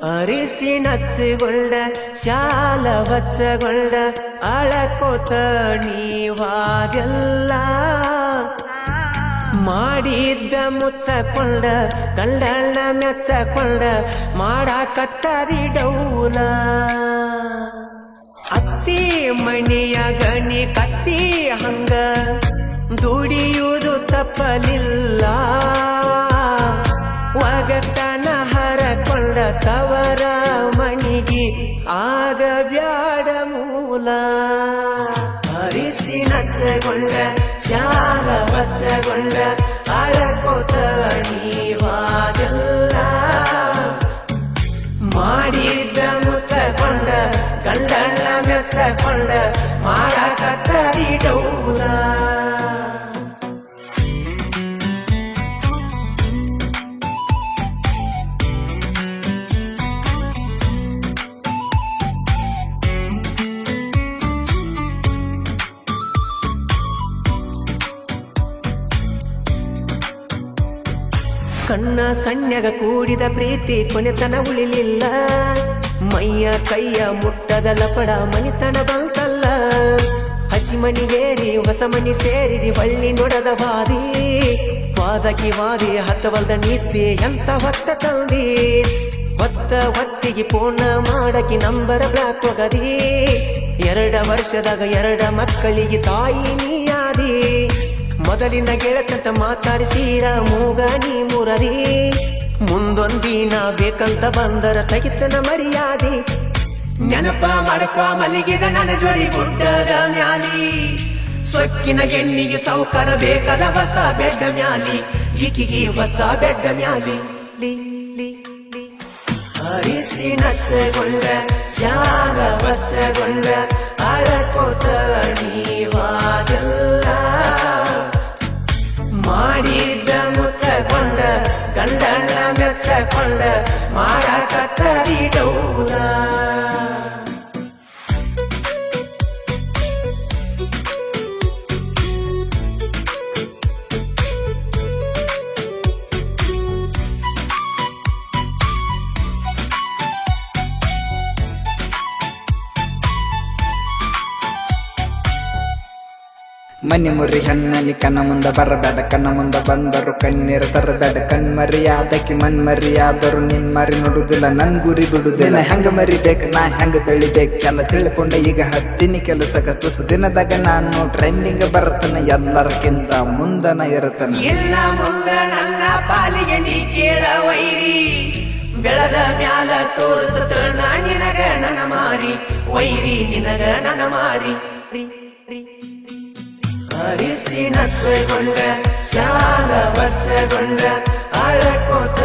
ಅರಿಸಿ ನಚ್ಚಗೊಂಡ ಶಾಲ ಬಚ್ಚಗೊಂಡ ಅಳಕೋತ ನೀವಾದೆಲ್ಲ ಮಾಡಿದ್ದ ಮುಚ್ಚಕೊಂಡ ಗಂಡಣ್ಣ ಮೆಚ್ಚಕೊಂಡ ಮಾಡಾಕತ್ತದಿ ಡೌಲ ಅತ್ತಿ ಮಣಿಯ ಗಣಿ ಕತ್ತಿ ಹಂಗ ದುಡಿಯುವುದು ತಪ್ಪಲಿಲ್ಲ ಒಗತನ ಹರಕೊಂಡ ತವರ ಮಣಿಗೆ ಆಗ ಬ್ಯಾಡ ಮೂಲ ಅರಿಸಿ ನಚ್ಚಗೊಂಡ ಶಾಲ ಬಚ್ಚಗೊಂಡ ಅಳಕೋತ ನೀವಾದೆಲ್ಲ ಮಾಡಿದ್ದ ಮುಚ್ಚಕೊಂಡ ಗಂಡಣ್ಣ ಮೆಚ್ಚಕೊಂಡ ಮಾಡಾಕತ್ತರಿ ಡೌಲ ಕಣ್ಣ ಸಣ್ಯಗ ಕೂಡಿದ ಪ್ರೀತಿ ಕೊನೆತನ ಉಳಿಲಿಲ್ಲ ಮೈಯ ಕೈಯ ಮುಟ್ಟದ ಲಪಡ ಮನಿತನ ಬಂತಲ್ಲ ಹಸಿ ಮನಿಗೇರಿ ಹೊಸ ಮನಿ ಸೇರಿದಿ ಹೊಳ್ಳಿ ನೋಡದ ವಾದಕಿ ವಾದಿ ಹತ್ತವಲ್ದ ನಿದ್ದೆ ಎಂತ ಹೊತ್ತ ತಂದಿ ಹೊತ್ತಿಗೆ ಫೋನ ಮಾಡಕಿ ನಂಬರ್ ಬ್ಲಾಕ್ ಹೋಗದಿ 2 ವರ್ಷದಾಗ 2 ಮಕ್ಕಳಿಗೆ ತಾಯಿ ನೀಯಾದಿ ಮೊದಲಿನ ಗೆಳತಂತ ಮಾತಾಡಿಸೀರ ಮೂಗ ನೀ ಮುರದಿ ಮುಂದೊಂದಿನ ಬೇಕಂತ ಬಂದರ ತಗಿತನ ಮರ್ಯಾದಿ ನೆನಪ ಮಾಡಪ ಮಲಿಗಿದ ನನ್ನ ಜೋಡಿ ಗುಡ್ಡದ ಮ್ಯಾಲಿ ಸೊಕ್ಕಿನ ಹೆಣ್ಣಿಗೆ ಸೌಕರ ಬೇಕಾದ ಹೊಸ ಬೆಡ್ಡ ಮ್ಯಾಲಿ ಈಕಿಗೆ ಹೊಸ ಬೆಡ್ಡ ಮ್ಯಾಲಿ ಅರಿಸಿ ನಚ್ಚಗೊಂಡ ಶಾಲ ಬಚ್ಚಗೊಂಡ ಅಳಕೋತ ನೀವಾದೆಲ್ಲ ಮಾಡಿದ್ದ ಮುಚ್ಚಕೊಂಡ ಗಂಡಣ್ಣ ಮೆಚ್ಚಕೊಂಡ ಮಾಡಾಕತ್ತರಿ ಡೌಲ ಮನಿ ಮುರಿ ಹಣ್ಣಲಿ ಕಣ್ಣ ಮುಂದ ಬರಬೇಡ ಕಣ್ಣ ಮುಂದ ಬಂದರು ಕಣ್ಣೀರ ತರಬೇಡ ಕಣ್ಮರಿಯಾದಕಿ ಮನ್ಮರಿಯಾದರು ನಿನ್ ಮರಿ ನೋಡುದಿಲ್ಲ ನನ್ ಗುರಿ ಬಿಡುದಿಲ್ಲ ಹೆಂಗ ಮರಿಬೇಕು ನಾ ಹೆಂಗ ಬೆಳಿಬೇಕು ಎಲ್ಲ ತಿಳ್ಕೊಂಡ ಈಗ ಹತ್ತಿನಿ ಕೆಲಸಕ್ಕ ತುಸು ದಿನದಾಗ ನಾನು ಟ್ರೆಂಡಿಂಗ್ ಬರತನ ಎಲ್ಲರಕ್ಕಿಂತ ಮುಂದನ ಇರತನ ಇಲ್ಲ ಮುಂದ ನನ್ನ ಪಾಲಿಗೆ ನೀ ಕೇಳ ವೈರಿ ಬೆಳದ ಮ್ಯಾಲ ತೋರಿಸತ ನಿನಗ ನನ್ನ ಮಾರಿ ವೈರಿ ನಿನಗ ನನ್ನ ಮಾರಿ ಅರಿಸಿ ನಚ್ಚಗೊಂಡ ಶಾಲ ಬಚ್ಚಗೊಂಡ ಅಳಕೋತ